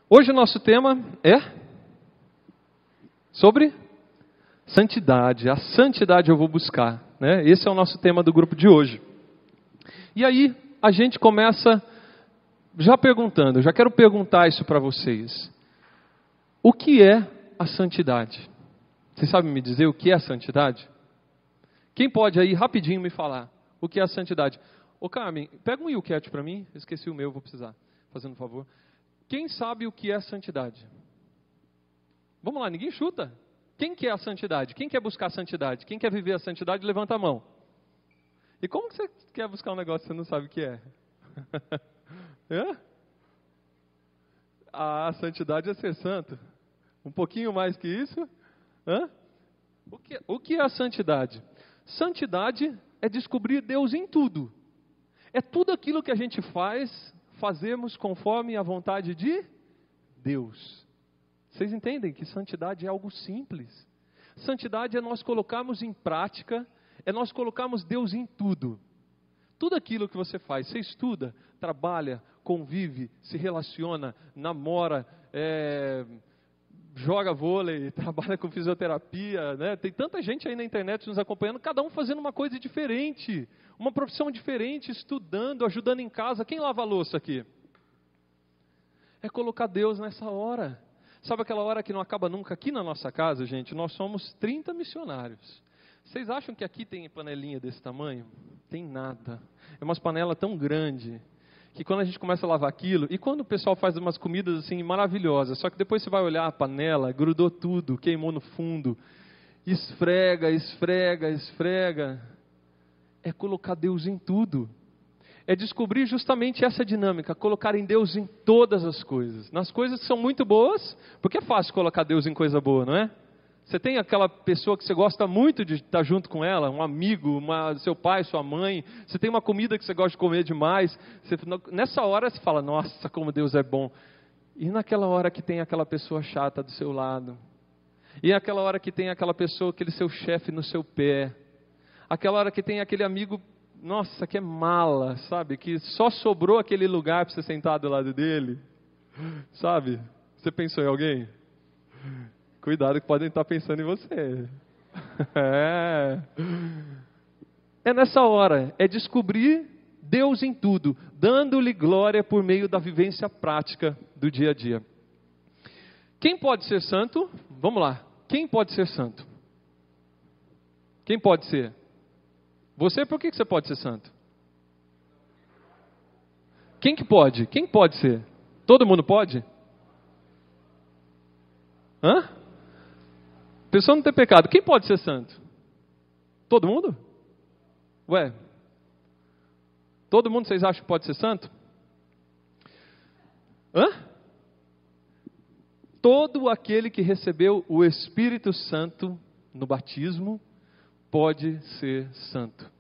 Hoje o nosso tema é sobre santidade. A santidade eu vou buscar, né? Esse é o nosso tema do grupo de hoje. E aí a gente começa já perguntando, eu já quero perguntar isso para vocês. O que é a santidade? Vocês sabem me dizer o que é a santidade? Quem pode aí rapidinho me falar o que é a santidade? Ô Carmen, pega um Yucat para mim, esqueci o meu, vou precisar, fazendo um favor. Quem sabe o que é a santidade? Vamos lá, ninguém chuta. Quem quer a santidade? Quem quer buscar a santidade? Quem quer viver a santidade, levanta a mão. E como que você quer buscar um negócio que você não sabe o que é? A santidade é ser santo. Um pouquinho mais que isso? O que é a santidade? Santidade é descobrir Deus em tudo. É tudo aquilo que a gente fazemos conforme a vontade de Deus. Vocês entendem que santidade é algo simples? Santidade é nós colocarmos em prática, é nós colocarmos Deus em tudo. Tudo aquilo que você faz, você estuda, trabalha, convive, se relaciona, namora, joga vôlei, trabalha com fisioterapia, né? Tem tanta gente aí na internet nos acompanhando, cada um fazendo uma coisa diferente, uma profissão diferente, estudando, ajudando em casa. Quem lava a louça aqui? É colocar Deus nessa hora. Sabe aquela hora que não acaba nunca? Aqui na nossa casa, gente, nós somos 30 missionários. Vocês acham que aqui tem panelinha desse tamanho? Tem nada. É umas panelas tão grandes que quando a gente começa a lavar aquilo, e quando o pessoal faz umas comidas assim maravilhosas, só que depois você vai olhar a panela, grudou tudo, queimou no fundo, esfrega, esfrega, esfrega. É colocar Deus em tudo. É descobrir justamente essa dinâmica, colocar em Deus em todas as coisas. Nas coisas que são muito boas, porque é fácil colocar Deus em coisa boa, não é? Você tem aquela pessoa que você gosta muito de estar junto com ela, um amigo, seu pai, sua mãe. Você tem uma comida que você gosta de comer demais. Nessa hora você fala, nossa, como Deus é bom. E naquela hora que tem aquela pessoa chata do seu lado. E naquela hora que tem aquela pessoa, aquele seu chefe no seu pé. Aquela hora que tem aquele amigo, nossa, que é mala, sabe? Que só sobrou aquele lugar para você sentar do lado dele. Sabe? Você pensou em alguém? Cuidado que podem estar pensando em você. É nessa hora, é descobrir Deus em tudo, dando-lhe glória por meio da vivência prática do dia a dia. Quem pode ser santo? Vamos lá. Quem pode ser santo? Quem pode ser? Você, por que você pode ser santo? Quem que pode? Quem pode ser? Todo mundo pode? Pessoa não tem pecado. Quem pode ser santo? Todo mundo? Ué? Todo mundo vocês acham que pode ser santo? Todo aquele que recebeu o Espírito Santo no batismo pode ser santo.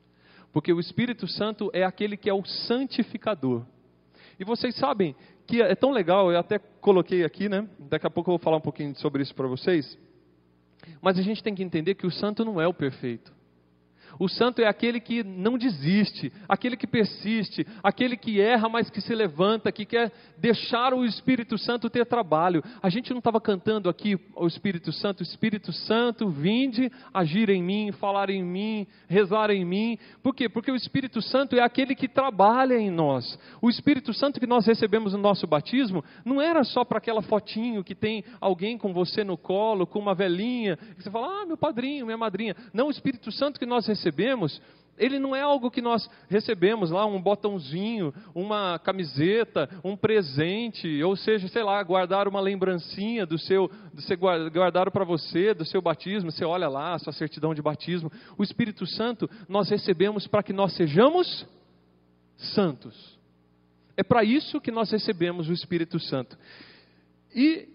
Porque o Espírito Santo é aquele que é o santificador. E vocês sabem que é tão legal, eu até coloquei aqui, né? Daqui a pouco eu vou falar um pouquinho sobre isso para vocês. Mas a gente tem que entender que o santo não é o perfeito. O santo é aquele que não desiste, aquele que persiste, aquele que erra, mas que se levanta, que quer deixar o Espírito Santo ter trabalho. A gente não estava cantando aqui o Espírito Santo, vinde, agir em mim, falar em mim, rezar em mim. Por quê? Porque o Espírito Santo é aquele que trabalha em nós. O Espírito Santo que nós recebemos no nosso batismo, não era só para aquela fotinho que tem alguém com você no colo, com uma velhinha, que você fala, meu padrinho, minha madrinha. Não, o Espírito Santo que nós recebemos, ele não é algo que nós recebemos lá, um botãozinho, uma camiseta, um presente, ou seja, sei lá, guardar uma lembrancinha guardaram para você, do seu batismo, você olha lá, a sua certidão de batismo. O Espírito Santo nós recebemos para que nós sejamos santos. É para isso que nós recebemos o Espírito Santo. E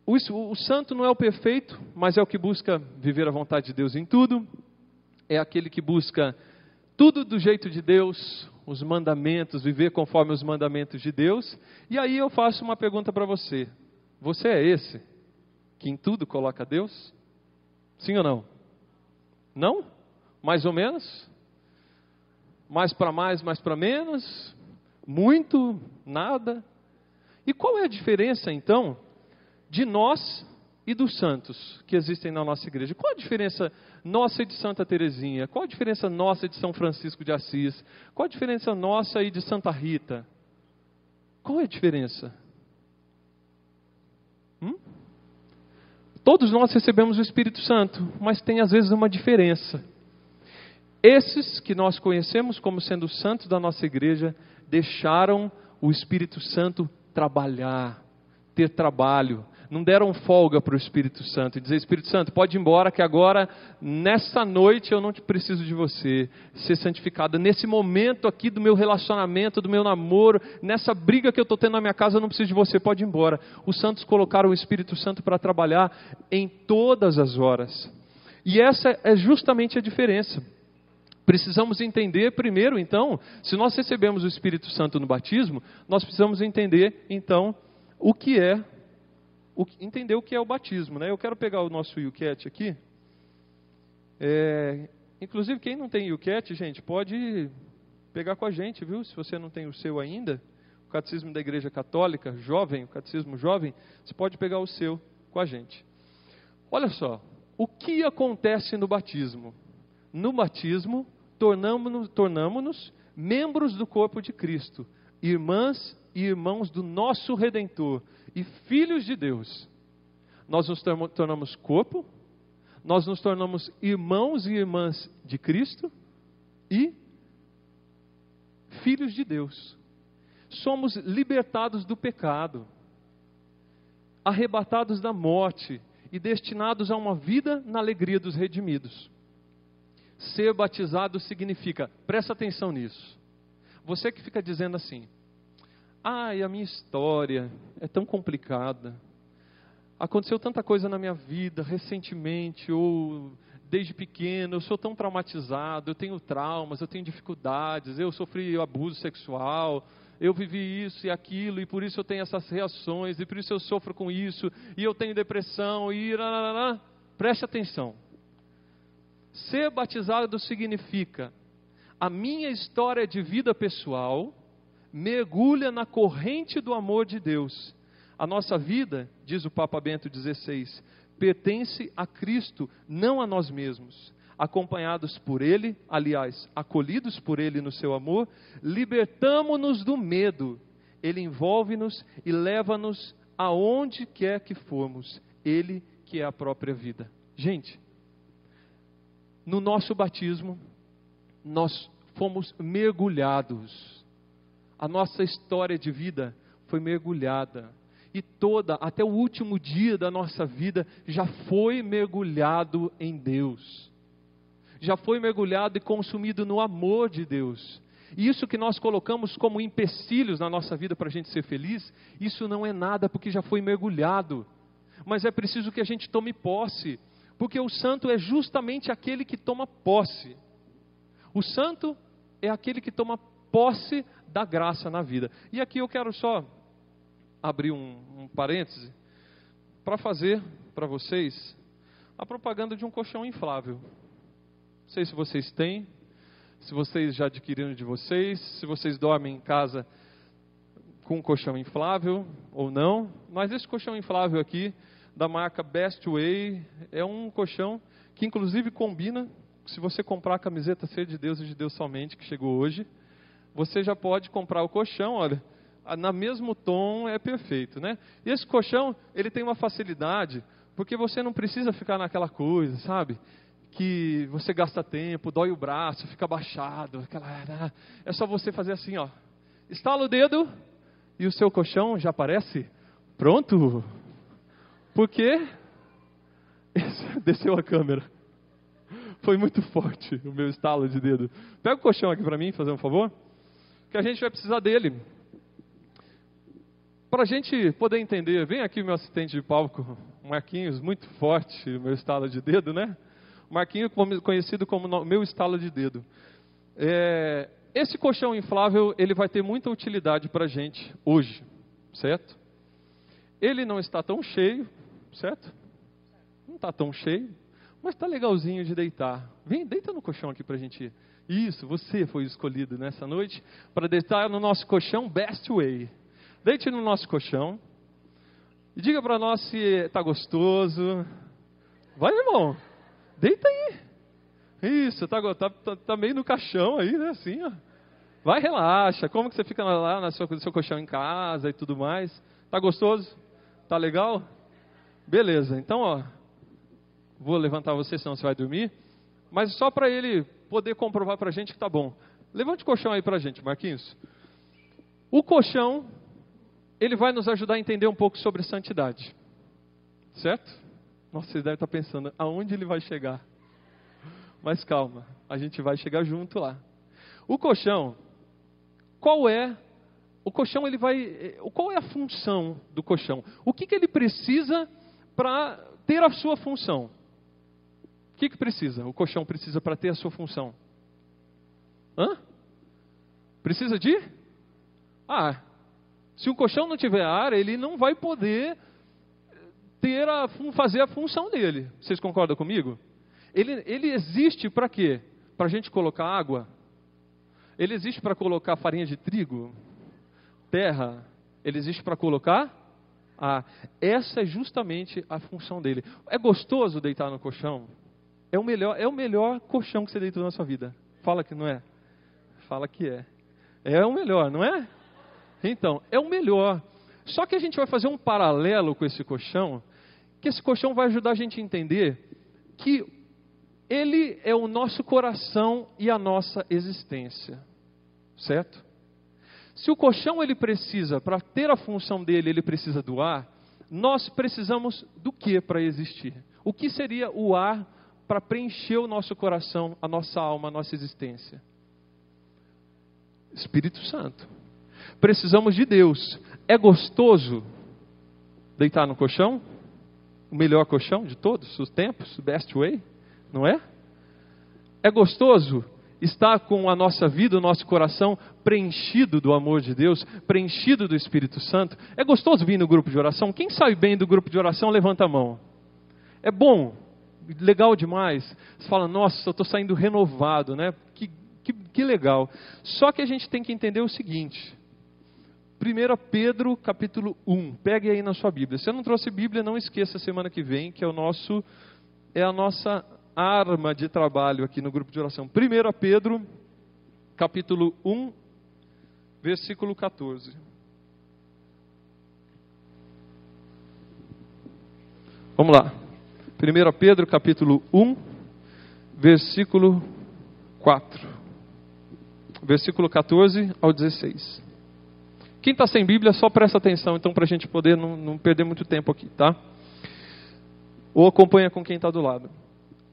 o santo não é o perfeito, mas é o que busca viver a vontade de Deus em tudo. É aquele que busca tudo do jeito de Deus, os mandamentos, viver conforme os mandamentos de Deus. E aí eu faço uma pergunta para você. Você é esse que em tudo coloca Deus? Sim ou não? Não? Mais ou menos? Mais para mais, mais para menos? Muito? Nada? E qual é a diferença, então, de nós e dos santos que existem na nossa igreja? Qual a diferença nossa e de Santa Teresinha? Qual a diferença nossa e de São Francisco de Assis? Qual a diferença nossa e de Santa Rita? Qual é a diferença? Todos nós recebemos o Espírito Santo, mas tem às vezes uma diferença. Esses que nós conhecemos como sendo santos da nossa igreja, deixaram o Espírito Santo trabalhar, ter trabalho. Não deram folga para o Espírito Santo e dizer: Espírito Santo, pode ir embora, que agora, nessa noite, eu não te preciso de você. Ser santificado. Nesse momento aqui do meu relacionamento, do meu namoro, nessa briga que eu estou tendo na minha casa, eu não preciso de você, pode ir embora. Os santos colocaram o Espírito Santo para trabalhar em todas as horas. E essa é justamente a diferença. Precisamos entender primeiro, então, se nós recebemos o Espírito Santo no batismo, nós precisamos entender, então, entender o que é o batismo, né? Eu quero pegar o nosso YouCat aqui. Inclusive, quem não tem YouCat, gente, pode pegar com a gente, viu? Se você não tem o seu ainda, o Catecismo da Igreja Católica, jovem, o Catecismo Jovem, você pode pegar o seu com a gente. Olha só, o que acontece no batismo? No batismo, tornamo-nos membros do corpo de Cristo, irmãs e irmãos do nosso Redentor e filhos de Deus. Nós nos tornamos corpo, nós nos tornamos irmãos e irmãs de Cristo e filhos de Deus. Somos libertados do pecado, arrebatados da morte e destinados a uma vida na alegria dos redimidos. Ser batizado significa, presta atenção nisso, você que fica dizendo assim: a minha história é tão complicada, aconteceu tanta coisa na minha vida recentemente, ou desde pequeno, eu sou tão traumatizado, eu tenho traumas, eu tenho dificuldades, eu sofri abuso sexual, eu vivi isso e aquilo, e por isso eu tenho essas reações, e por isso eu sofro com isso, e eu tenho depressão, e... Preste atenção. Ser batizado significa: a minha história de vida pessoal mergulha na corrente do amor de Deus. A nossa vida, diz o Papa Bento XVI, pertence a Cristo, não a nós mesmos. Acompanhados por Ele, aliás, acolhidos por Ele no seu amor, libertamo-nos do medo. Ele envolve-nos e leva-nos aonde quer que formos. Ele que é a própria vida. Gente, no nosso batismo, nós fomos mergulhados. A nossa história de vida foi mergulhada. E até o último dia da nossa vida, já foi mergulhado em Deus. Já foi mergulhado e consumido no amor de Deus. E isso que nós colocamos como empecilhos na nossa vida para a gente ser feliz, isso não é nada, porque já foi mergulhado. Mas é preciso que a gente tome posse. Porque o santo é justamente aquele que toma posse. O santo é aquele que toma posse da graça na vida. E aqui eu quero só abrir um parêntese para fazer para vocês a propaganda de um colchão inflável. Não sei se vocês têm, se vocês já adquiriram de vocês, se vocês dormem em casa com um colchão inflável ou não. Mas esse colchão inflável aqui, da marca Best Way, é um colchão que inclusive combina, se você comprar a camiseta Ser de Deus e de Deus Somente, que chegou hoje, você já pode comprar o colchão, olha, na mesmo tom, é perfeito, né? E esse colchão, ele tem uma facilidade, porque você não precisa ficar naquela coisa, sabe? Que você gasta tempo, dói o braço, fica abaixado, é só você fazer assim, ó, estala o dedo e o seu colchão já aparece pronto. Porque desceu a câmera. Foi muito forte o meu estalo de dedo. Pega o colchão aqui para mim, fazer um favor, que a gente vai precisar dele. Para a gente poder entender, vem aqui meu assistente de palco, Marquinhos, muito forte o meu estalo de dedo, né? Marquinhos, conhecido como meu estalo de dedo. Esse colchão inflável, ele vai ter muita utilidade para a gente hoje, certo? Ele não está tão cheio, certo? Não está tão cheio, mas está legalzinho de deitar. Vem, deita no colchão aqui para a gente ir. Isso, você foi escolhido nessa noite para deitar no nosso colchão Best Way. Deite no nosso colchão. E diga para nós se está gostoso. Vai, irmão. Deita aí. Isso, tá meio no caixão aí, né? Assim, ó. Vai, relaxa. Como que você fica lá no seu colchão em casa e tudo mais? Tá gostoso? Tá legal? Beleza. Então, ó. Vou levantar você, senão você vai dormir. Mas só para ele poder comprovar para a gente que tá bom. Levante o colchão aí para a gente, Marquinhos. O colchão, ele vai nos ajudar a entender um pouco sobre santidade. Certo? Nossa, vocês devem estar pensando, aonde ele vai chegar? Mas calma, a gente vai chegar junto lá. O colchão, qual é a função do colchão? O que ele precisa para ter a sua função? O que precisa? O colchão precisa para ter a sua função? Precisa de? Se o colchão não tiver ar, ele não vai poder fazer a função dele. Vocês concordam comigo? Ele existe para quê? Para a gente colocar água? Ele existe para colocar farinha de trigo? Terra? Ele existe para colocar? Essa é justamente a função dele. É gostoso deitar no colchão? É o melhor colchão que você deitou na sua vida. Fala que não é? Fala que é. É o melhor, não é? Então, é o melhor. Só que a gente vai fazer um paralelo com esse colchão, que esse colchão vai ajudar a gente a entender que ele é o nosso coração e a nossa existência. Certo? Se o colchão ele precisa, para ter a função dele, ele precisa do ar, nós precisamos do que para existir? O que seria o ar para preencher o nosso coração, a nossa alma, a nossa existência? Espírito Santo. Precisamos de Deus. É gostoso deitar no colchão? O melhor colchão de todos os tempos? Best way? Não é? É gostoso estar com a nossa vida, o nosso coração preenchido do amor de Deus, preenchido do Espírito Santo? É gostoso vir no grupo de oração? Quem sai bem do grupo de oração, levanta a mão. É bom, legal demais. Você fala, nossa, eu estou saindo renovado, né? Que legal. Só que a gente tem que entender o seguinte. 1 Pedro capítulo 1. Pegue aí na sua Bíblia. Se eu não trouxe Bíblia, não esqueça semana que vem, que é a nossa arma de trabalho aqui no grupo de oração. 1 Pedro capítulo 1, versículo 14. Vamos lá. 1 Pedro capítulo 1, versículo 4. Versículo 14 ao 16. Quem está sem Bíblia, só presta atenção, então, para a gente poder não perder muito tempo aqui, tá? Ou acompanha com quem está do lado.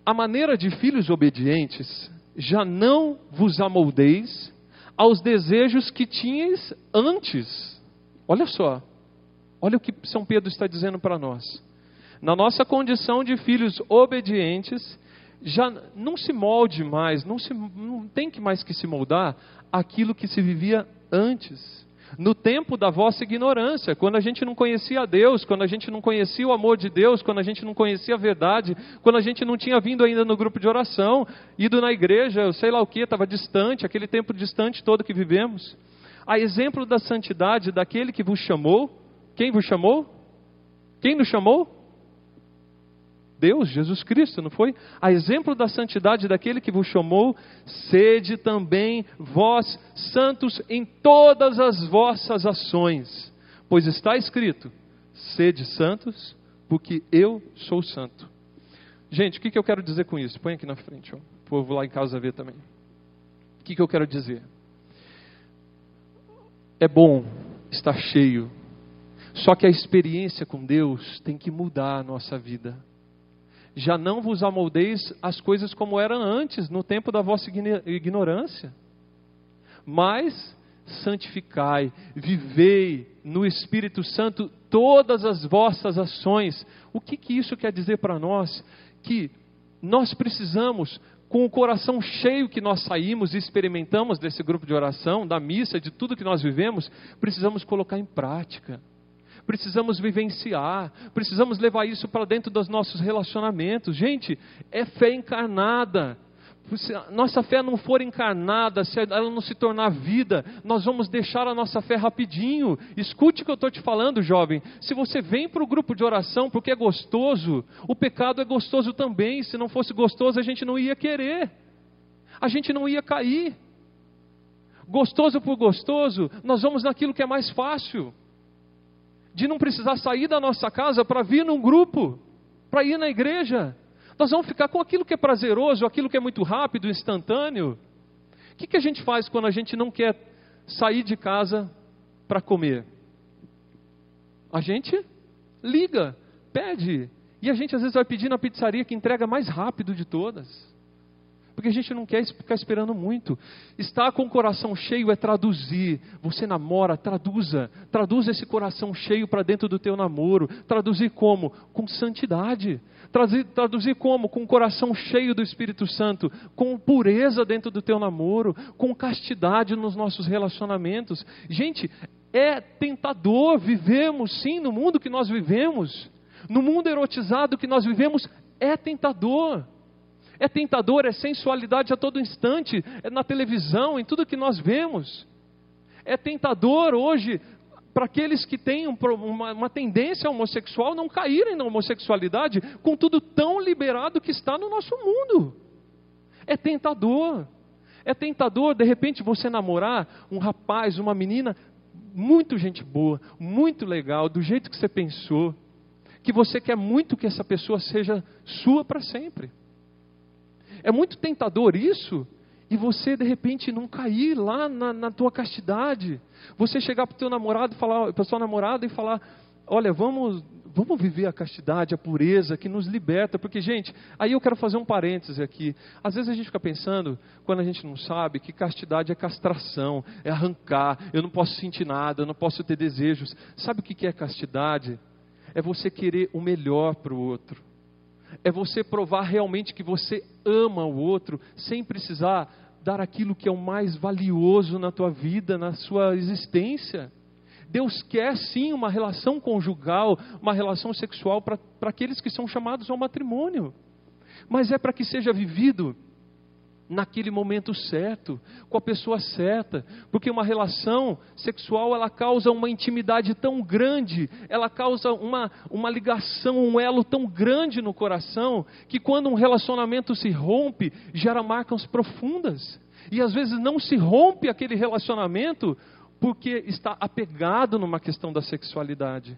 A maneira de filhos obedientes, já não vos amoldeis aos desejos que tinhais antes. Olha só, olha o que São Pedro está dizendo para nós. Na nossa condição de filhos obedientes, já não se molde mais, não tem que mais que se moldar aquilo que se vivia antes. No tempo da vossa ignorância, quando a gente não conhecia a Deus, quando a gente não conhecia o amor de Deus, quando a gente não conhecia a verdade, quando a gente não tinha vindo ainda no grupo de oração, ido na igreja, sei lá o que, estava distante, aquele tempo distante todo que vivemos. A exemplo da santidade daquele que vos chamou. Quem vos chamou? Quem nos chamou? Deus, Jesus Cristo, não foi? A exemplo da santidade daquele que vos chamou, sede também vós santos em todas as vossas ações, pois está escrito, sede santos, porque eu sou santo. Gente, o que eu quero dizer com isso? Põe aqui na frente, ó. O povo lá em casa ver também. O que eu quero dizer? É bom estar cheio, só que a experiência com Deus tem que mudar a nossa vida. Já não vos amoldeis as coisas como eram antes, no tempo da vossa ignorância. Mas santificai, vivei no Espírito Santo todas as vossas ações. O que isso quer dizer para nós? Que nós precisamos, com o coração cheio que nós saímos e experimentamos desse grupo de oração, da missa, de tudo que nós vivemos, precisamos colocar em prática. Precisamos vivenciar, precisamos levar isso para dentro dos nossos relacionamentos. Gente, é fé encarnada. se a nossa fé não for encarnada, se ela não se tornar vida, nós vamos deixar a nossa fé rapidinho. Escute o que eu estou te falando, jovem. Se você vem para o grupo de oração porque é gostoso, o pecado é gostoso também. Se não fosse gostoso, a gente não ia querer, a gente não ia cair. Gostoso por gostoso, nós vamos naquilo que é mais fácil, de não precisar sair da nossa casa para vir num grupo, para ir na igreja. Nós vamos ficar com aquilo que é prazeroso, aquilo que é muito rápido, instantâneo. O que a gente faz quando a gente não quer sair de casa para comer? A gente liga, pede. E a gente às vezes vai pedir na pizzaria que entrega mais rápido de todas. Porque a gente não quer ficar esperando muito. Estar com o coração cheio é traduzir. Você namora, traduza. Traduza esse coração cheio para dentro do teu namoro. Traduzir como? Com santidade. Traduzir como? Com o coração cheio do Espírito Santo. Com pureza dentro do teu namoro. Com castidade nos nossos relacionamentos. Gente, é tentador. Vivemos sim no mundo que nós vivemos. No mundo erotizado que nós vivemos, é tentador. É tentador, é sensualidade a todo instante, é na televisão, em tudo que nós vemos. É tentador hoje, para aqueles que têm uma tendência homossexual, não caírem na homossexualidade, com tudo tão liberado que está no nosso mundo. É tentador, de repente você namorar um rapaz, uma menina, muito gente boa, muito legal, do jeito que você pensou, que você quer muito que essa pessoa seja sua para sempre. É muito tentador isso, e você de repente não cair lá na tua castidade. Você chegar para o teu namorado e falar, para a sua namorada e falar, olha, vamos viver a castidade, a pureza que nos liberta. Porque, gente, aí eu quero fazer um parêntese aqui. Às vezes a gente fica pensando, quando a gente não sabe, que castidade é castração, é arrancar, eu não posso sentir nada, eu não posso ter desejos. Sabe o que é castidade? É você querer o melhor para o outro. É você provar realmente que você ama o outro, sem precisar dar aquilo que é o mais valioso na tua vida, na sua existência. Deus quer sim uma relação conjugal, uma relação sexual para aqueles que são chamados ao matrimônio. Mas é para que seja vivido naquele momento certo, com a pessoa certa, porque uma relação sexual, ela causa uma intimidade tão grande, ela causa uma ligação, um elo tão grande no coração, que quando um relacionamento se rompe, gera marcas profundas, e às vezes não se rompe aquele relacionamento, porque está apegado numa questão da sexualidade.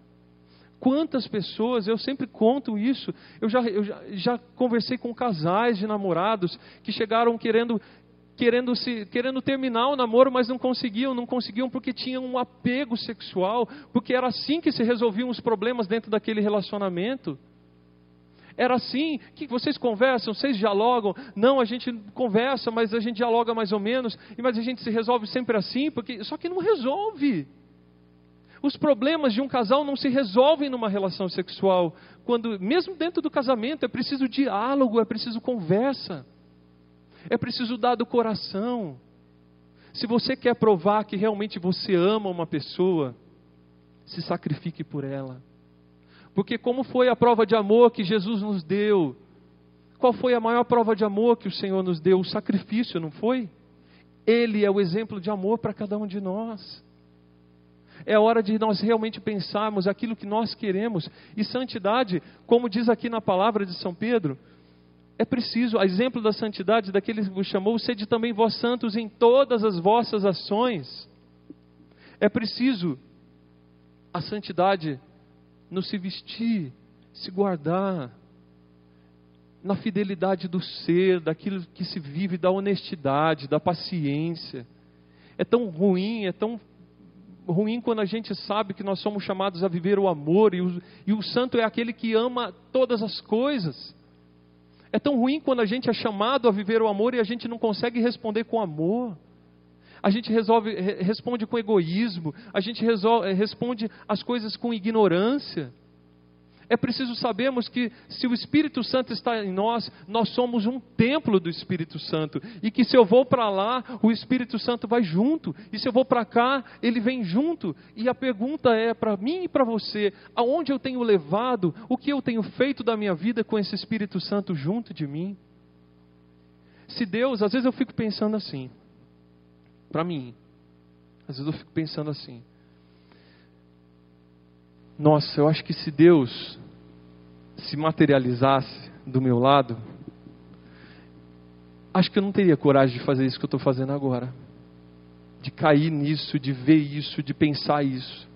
Quantas pessoas, eu sempre conto isso, eu já conversei com casais de namorados que chegaram querendo terminar o namoro, mas não conseguiam porque tinham um apego sexual, porque era assim que se resolviam os problemas dentro daquele relacionamento. Era assim, que vocês conversam, vocês dialogam, não, a gente conversa, mas a gente dialoga mais ou menos, mas a gente se resolve sempre assim, só que não resolve. Os problemas de um casal não se resolvem numa relação sexual, mesmo dentro do casamento, é preciso diálogo, é preciso conversa, é preciso dar do coração. Se você quer provar que realmente você ama uma pessoa, se sacrifique por ela. Porque como foi a prova de amor que Jesus nos deu? Qual foi a maior prova de amor que o Senhor nos deu? O sacrifício, não foi? Ele é o exemplo de amor para cada um de nós. É hora de nós realmente pensarmos aquilo que nós queremos. E santidade, como diz aqui na palavra de São Pedro, é preciso, a exemplo da santidade daquele que vos chamou, sede também vós santos em todas as vossas ações. É preciso a santidade no se vestir, se guardar, na fidelidade do ser, daquilo que se vive, da honestidade, da paciência. É tão ruim quando a gente sabe que nós somos chamados a viver o amor, e o santo é aquele que ama todas as coisas. É tão ruim quando a gente é chamado a viver o amor e a gente não consegue responder com amor. A gente responde com egoísmo, a gente responde as coisas com ignorância. É preciso sabermos que se o Espírito Santo está em nós, nós somos um templo do Espírito Santo. E que se eu vou para lá, o Espírito Santo vai junto. E se eu vou para cá, ele vem junto. E a pergunta é para mim e para você, aonde eu tenho levado, o que eu tenho feito da minha vida com esse Espírito Santo junto de mim? Se Deus, às vezes eu fico pensando assim, para mim, às vezes eu fico pensando assim, nossa, eu acho que se Deus se materializasse do meu lado, acho que eu não teria coragem de fazer isso que eu estou fazendo agora. De cair nisso, de ver isso, de pensar isso.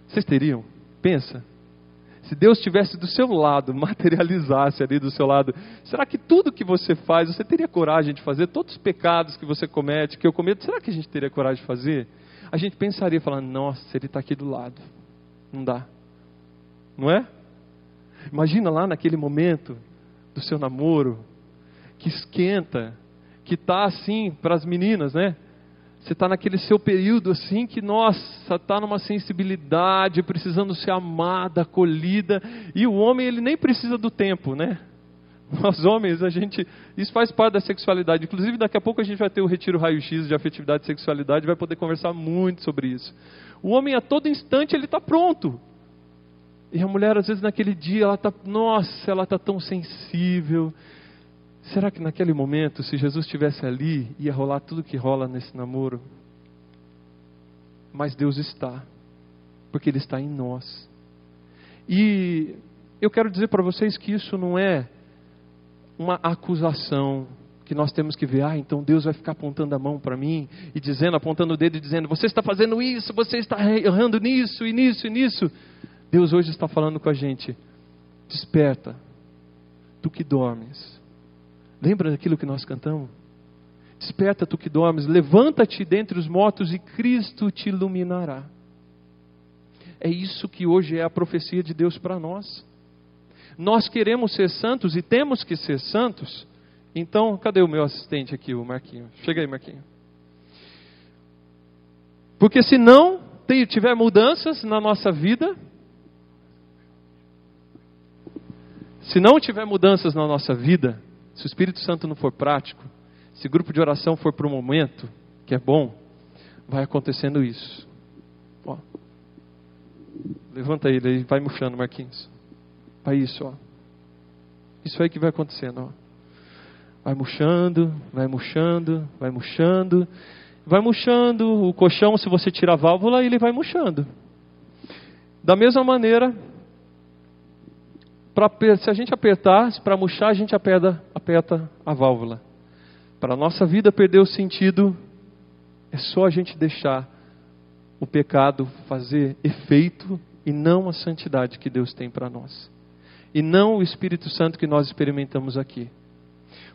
Vocês teriam? Pensa. Se Deus estivesse do seu lado, materializasse ali do seu lado, será que tudo que você faz, você teria coragem de fazer? Todos os pecados que você comete, que eu cometo, será que a gente teria coragem de fazer? A gente pensaria, falando, nossa, ele está aqui do lado. Não dá. Não é? Imagina lá naquele momento do seu namoro, que esquenta, que está assim para as meninas, né? Você está naquele seu período assim que, nossa, está numa sensibilidade, precisando ser amada, acolhida. E o homem, ele nem precisa do tempo, né? Nós homens, isso faz parte da sexualidade. Inclusive, daqui a pouco a gente vai ter o retiro raio-x de afetividade e sexualidade, vai poder conversar muito sobre isso. O homem, a todo instante, ele está pronto. E a mulher, às vezes, naquele dia, ela está tão sensível. Será que naquele momento, se Jesus estivesse ali, ia rolar tudo que rola nesse namoro? Mas Deus está, porque Ele está em nós. E eu quero dizer para vocês que isso não é uma acusação, que nós temos que ver, então Deus vai ficar apontando a mão para mim, e dizendo, apontando o dedo e dizendo, você está fazendo isso, você está errando nisso, e nisso, e nisso. Deus hoje está falando com a gente, desperta, tu que dormes. Lembra daquilo que nós cantamos? Desperta tu que dormes, levanta-te dentre os mortos e Cristo te iluminará. É isso que hoje é a profecia de Deus para nós. Nós queremos ser santos e temos que ser santos. Então, cadê o meu assistente aqui, o Marquinho? Chega aí, Marquinho. Porque se não tiver mudanças na nossa vida, se não tiver mudanças na nossa vida, se o Espírito Santo não for prático, se o grupo de oração for para um momento, que é bom, vai acontecendo isso. Ó. Levanta ele aí, vai murchando, Marquinhos. Vai isso, ó. Isso aí que vai acontecendo, ó. Vai murchando, vai murchando, vai murchando. Vai murchando o colchão, se você tira a válvula, ele vai murchando. Da mesma maneira, se a gente apertar, para murchar, a gente aperta a válvula. Para a nossa vida perder o sentido, é só a gente deixar o pecado fazer efeito e não a santidade que Deus tem para nós. E não o Espírito Santo que nós experimentamos aqui.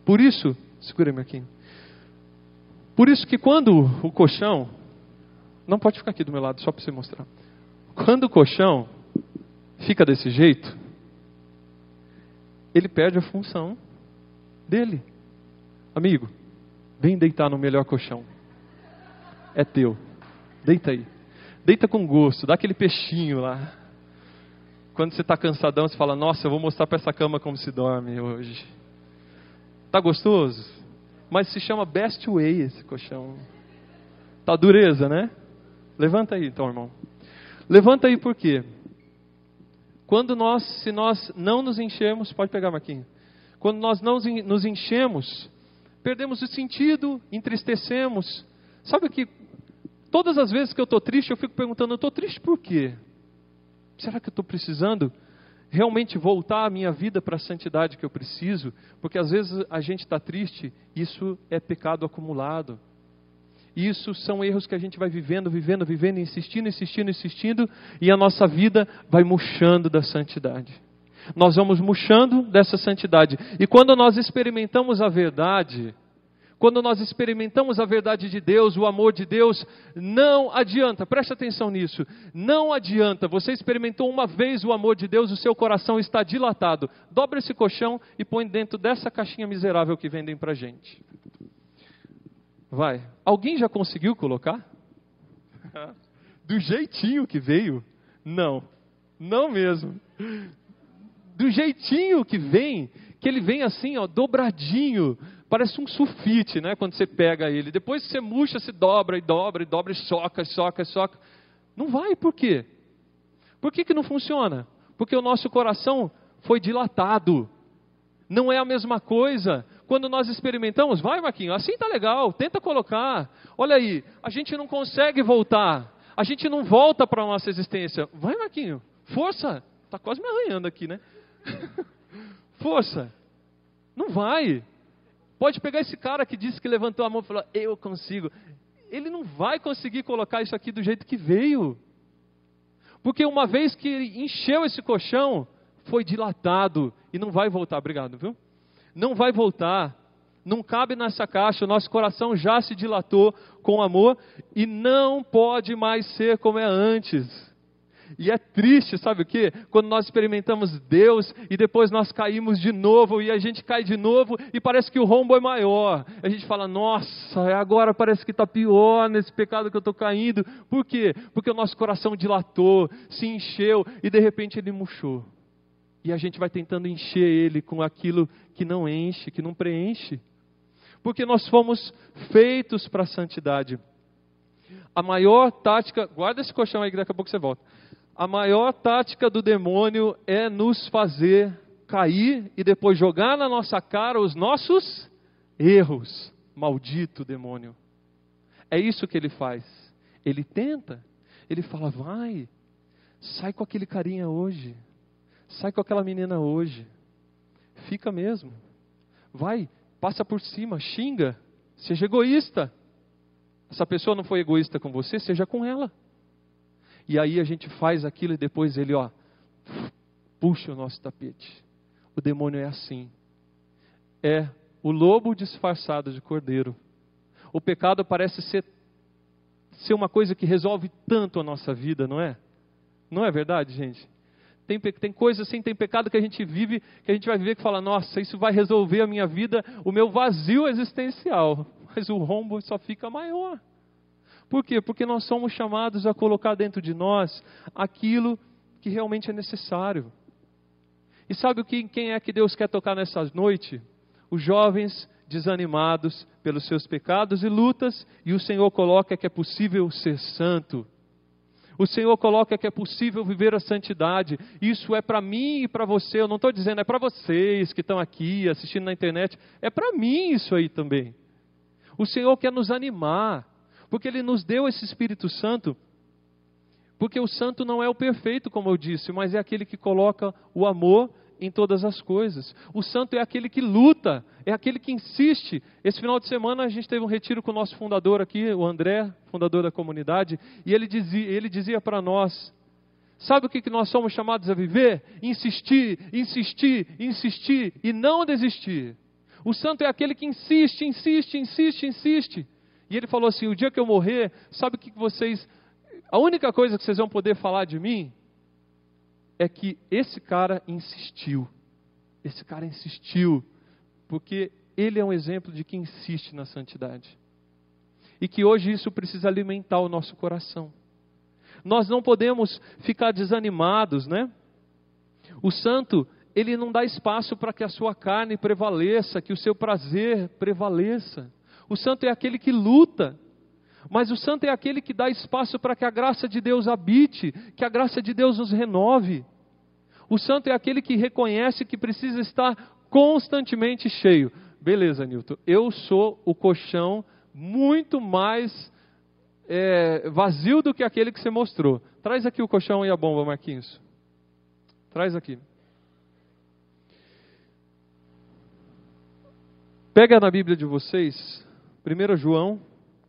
Por isso, segura aí, Marquinhos. Por isso que quando o colchão, não pode ficar aqui do meu lado, só para você mostrar. Quando o colchão fica desse jeito, ele perde a função dele. Amigo, vem deitar no melhor colchão. É teu. Deita aí. Deita com gosto, dá aquele peixinho lá. Quando você está cansadão, você fala, nossa, eu vou mostrar para essa cama como se dorme hoje. Tá gostoso? Mas se chama Best Way esse colchão. Tá dureza, né? Levanta aí então, irmão. Levanta aí por quê? Se nós não nos enchermos, pode pegar, Marquinhos. Quando nós não nos enchemos, perdemos o sentido, entristecemos. Sabe que todas as vezes que eu estou triste, eu fico perguntando, eu estou triste por quê? Será que eu estou precisando realmente voltar a minha vida para a santidade que eu preciso? Porque às vezes a gente está triste, isso é pecado acumulado. Isso são erros que a gente vai vivendo, insistindo, e a nossa vida vai murchando da santidade. Nós vamos murchando dessa santidade. E quando nós experimentamos a verdade, de Deus, o amor de Deus, não adianta, preste atenção nisso, não adianta, você experimentou uma vez o amor de Deus, o seu coração está dilatado. Dobra esse colchão e põe dentro dessa caixinha miserável que vendem pra gente. Vai. Alguém já conseguiu colocar? Do jeitinho que veio? Não. Não mesmo. Do jeitinho que ele vem assim, ó, dobradinho. Parece um sulfite, né? Quando você pega ele. Depois que você murcha, se dobra, e soca. Não vai, por quê? Por que não funciona? Porque o nosso coração foi dilatado. Não é a mesma coisa quando nós experimentamos, vai Marquinhos, assim tá legal, tenta colocar. Olha aí, a gente não consegue voltar. A gente não volta para a nossa existência. Vai Marquinhos, força. Tá quase me arranhando aqui, né? Força. Não vai. Pode pegar esse cara que disse que levantou a mão e falou, eu consigo. Ele não vai conseguir colocar isso aqui do jeito que veio. Porque uma vez que ele encheu esse colchão, foi dilatado e não vai voltar. Obrigado, viu? Não vai voltar. Não cabe nessa caixa. O nosso coração já se dilatou com amor e não pode mais ser como é antes. E é triste, sabe o quê? Quando nós experimentamos Deus e depois nós caímos de novo e a gente cai de novo e parece que o rombo é maior. A gente fala, nossa, agora parece que está pior nesse pecado que eu estou caindo. Por quê? Porque o nosso coração dilatou, se encheu e de repente ele murchou. E a gente vai tentando encher ele com aquilo que não enche, que não preenche. Porque nós fomos feitos para a santidade. A maior tática, guarda esse colchão aí que daqui a pouco você volta. A maior tática do demônio é nos fazer cair e depois jogar na nossa cara os nossos erros. Maldito demônio. É isso que ele faz. Ele tenta, ele fala, vai, sai com aquele carinha hoje. Sai com aquela menina hoje. Fica mesmo. Vai, passa por cima, xinga. Seja egoísta. Essa pessoa não foi egoísta com você, seja com ela. E aí a gente faz aquilo e depois ele, puxa o nosso tapete. O demônio é assim. É o lobo disfarçado de cordeiro. O pecado parece ser uma coisa que resolve tanto a nossa vida, não é? Não é verdade, gente? Tem coisa assim, tem pecado que a gente vive, que a gente vai viver que fala, nossa, isso vai resolver a minha vida, o meu vazio existencial. Mas o rombo só fica maior. Por quê? Porque nós somos chamados a colocar dentro de nós aquilo que realmente é necessário. E sabe quem é que Deus quer tocar nessa noite? Os jovens desanimados pelos seus pecados e lutas, e o Senhor coloca que é possível ser santo. O Senhor coloca que é possível viver a santidade. Isso é para mim e para você. Eu não estou dizendo, é para vocês que estão aqui assistindo na internet. É para mim isso aí também. O Senhor quer nos animar. Porque Ele nos deu esse Espírito Santo, porque o santo não é o perfeito, como eu disse, mas é aquele que coloca o amor em todas as coisas. O santo é aquele que luta, é aquele que insiste. Esse final de semana a gente teve um retiro com o nosso fundador aqui, o André, fundador da comunidade, e ele dizia para nós, sabe o que nós somos chamados a viver? Insistir, insistir, insistir e não desistir. O santo é aquele que insiste, insiste, insiste, insiste. E ele falou assim, o dia que eu morrer, sabe o que vocês... A única coisa que vocês vão poder falar de mim é que esse cara insistiu. Esse cara insistiu. Porque ele é um exemplo de quem insiste na santidade. E que hoje isso precisa alimentar o nosso coração. Nós não podemos ficar desanimados, né? O santo, ele não dá espaço para que a sua carne prevaleça, que o seu prazer prevaleça. O santo é aquele que luta, mas o santo é aquele que dá espaço para que a graça de Deus habite, que a graça de Deus nos renove. O santo é aquele que reconhece que precisa estar constantemente cheio. Beleza, Nilton, eu sou o colchão muito mais vazio do que aquele que você mostrou. Traz aqui o colchão e a bomba, Marquinhos. Traz aqui. Pega na Bíblia de vocês... 1 João,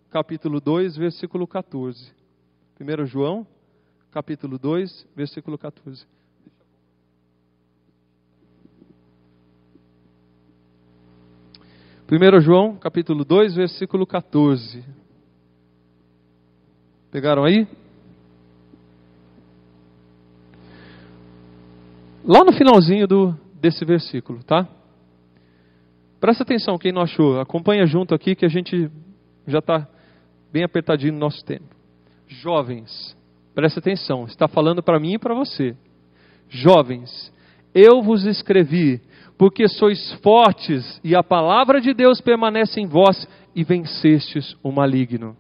capítulo 2, versículo 14. 1 João, capítulo 2, versículo 14. 1 João, capítulo 2, versículo 14. Pegaram aí? Lá no finalzinho desse versículo, tá? Presta atenção, quem não achou, acompanha junto aqui que a gente já está bem apertadinho no nosso tempo. Jovens, presta atenção, está falando para mim e para você. Jovens, eu vos escrevi, porque sois fortes e a palavra de Deus permanece em vós e vencestes o maligno.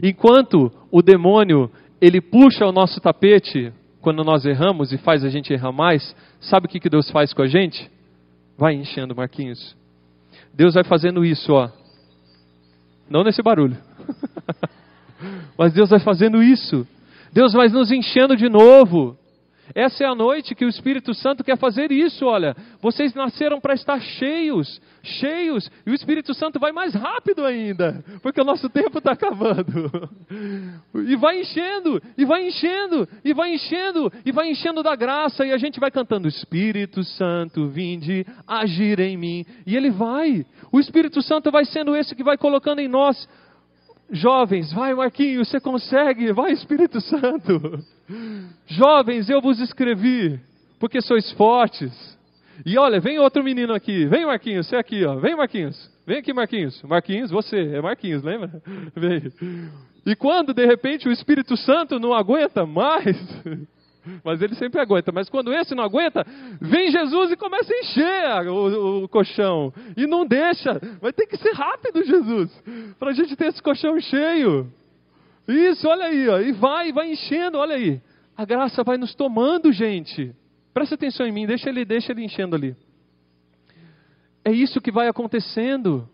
Enquanto o demônio, ele puxa o nosso tapete quando nós erramos e faz a gente errar mais, sabe o que Deus faz com a gente? Vai enchendo, Marquinhos. Deus vai fazendo isso, ó. Não nesse barulho. Mas Deus vai fazendo isso. Deus vai nos enchendo de novo. Essa é a noite que o Espírito Santo quer fazer isso, olha. Vocês nasceram para estar cheios, cheios. E o Espírito Santo vai mais rápido ainda, porque o nosso tempo está acabando. E vai enchendo, e vai enchendo, e vai enchendo, e vai enchendo da graça. E a gente vai cantando, Espírito Santo, vinde, agir em mim. E ele vai. O Espírito Santo vai sendo esse que vai colocando em nós. Jovens, vai Marquinhos, você consegue, vai Espírito Santo. Jovens, eu vos escrevi, porque sois fortes. E olha, vem outro menino aqui, vem Marquinhos, você aqui, ó, vem Marquinhos, vem aqui Marquinhos. Marquinhos, você, é Marquinhos, lembra? Vem. E quando de repente o Espírito Santo não aguenta mais, mas ele sempre aguenta, mas quando esse não aguenta, vem Jesus e começa a encher o colchão, e não deixa, vai ter que ser rápido Jesus, para a gente ter esse colchão cheio. Isso, olha aí, ó, e vai enchendo, olha aí, a graça vai nos tomando, gente, presta atenção em mim, deixa ele enchendo ali. É isso que vai acontecendo.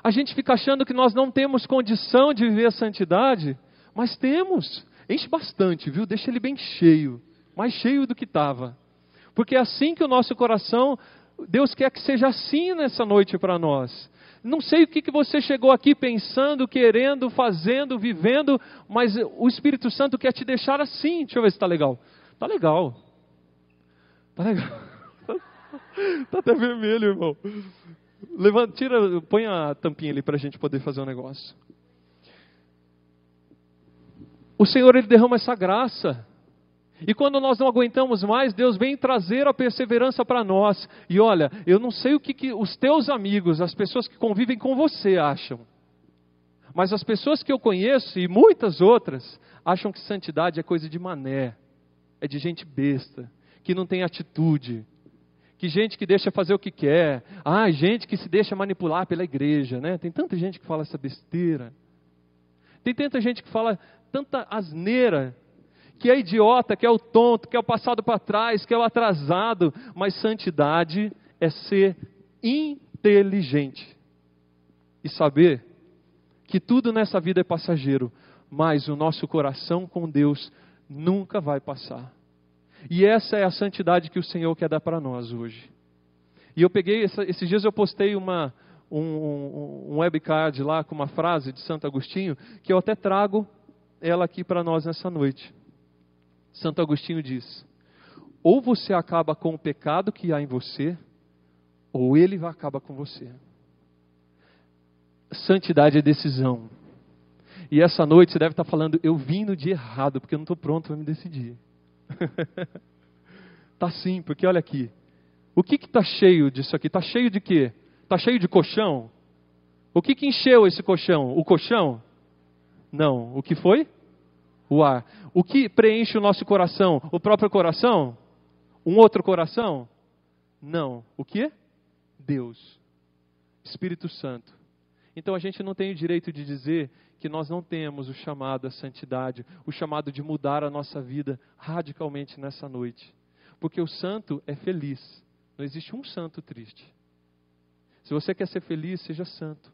A gente fica achando que nós não temos condição de viver a santidade, mas temos, enche bastante, viu, deixa ele bem cheio. Mais cheio do que estava. Porque é assim que o nosso coração, Deus quer que seja assim nessa noite para nós. Não sei o que você chegou aqui pensando, querendo, fazendo, vivendo, mas o Espírito Santo quer te deixar assim. Deixa eu ver se está legal. Está legal. Está legal. Está até vermelho, irmão. Levanta, põe a tampinha ali para a gente poder fazer um negócio. O Senhor, Ele derrama essa graça. E quando nós não aguentamos mais, Deus vem trazer a perseverança para nós. E olha, eu não sei o que os teus amigos, as pessoas que convivem com você acham. Mas as pessoas que eu conheço e muitas outras acham que santidade é coisa de mané. É de gente besta, que não tem atitude. Que gente que deixa fazer o que quer. Ah, gente que se deixa manipular pela igreja, né? Tem tanta gente que fala essa besteira. Tem tanta gente que fala tanta asneira. Que é idiota, que é o tonto, que é o passado para trás, que é o atrasado. Mas santidade é ser inteligente. E saber que tudo nessa vida é passageiro. Mas o nosso coração com Deus nunca vai passar. E essa é a santidade que o Senhor quer dar para nós hoje. E eu peguei, esses dias eu postei um webcard lá com uma frase de Santo Agostinho, que eu até trago ela aqui para nós nessa noite. Santo Agostinho diz: ou você acaba com o pecado que há em você, ou ele acaba com você. Santidade é decisão. E essa noite você deve estar falando: eu vim no dia errado, porque eu não estou pronto para me decidir. Tá sim, porque olha aqui. O que está cheio disso aqui? Está cheio de quê? Está cheio de colchão? O que encheu esse colchão? O colchão? Não. O que foi? O ar. O que preenche o nosso coração? O próprio coração? Um outro coração? Não. O que? Deus. Espírito Santo. Então a gente não tem o direito de dizer que nós não temos o chamado à santidade, o chamado de mudar a nossa vida radicalmente nessa noite. Porque o santo é feliz. Não existe um santo triste. Se você quer ser feliz, seja santo.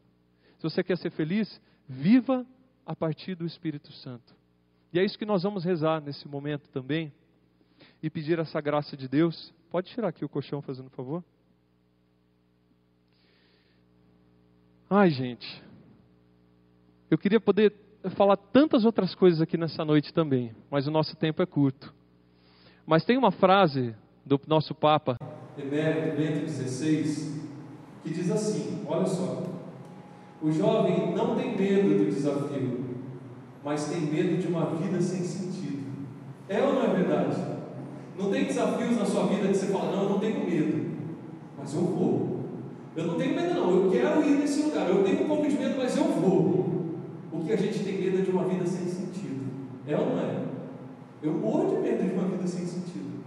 Se você quer ser feliz, viva a partir do Espírito Santo. E é isso que nós vamos rezar nesse momento também. E pedir essa graça de Deus. Pode tirar aqui o colchão, fazendo favor. Ai, gente. Eu queria poder falar tantas outras coisas aqui nessa noite também. Mas o nosso tempo é curto. Mas tem uma frase do nosso Papa, Emérito Bento XVI, que diz assim, olha só. O jovem não tem medo do desafio, mas tem medo de uma vida sem sentido. É ou não é verdade? Não tem desafios na sua vida que você fala: não, eu não tenho medo, mas eu vou. Eu não tenho medo não, eu quero ir nesse lugar. Eu tenho um pouco de medo, mas eu vou. O que a gente tem medo é de uma vida sem sentido. É ou não é? Eu morro de medo de uma vida sem sentido.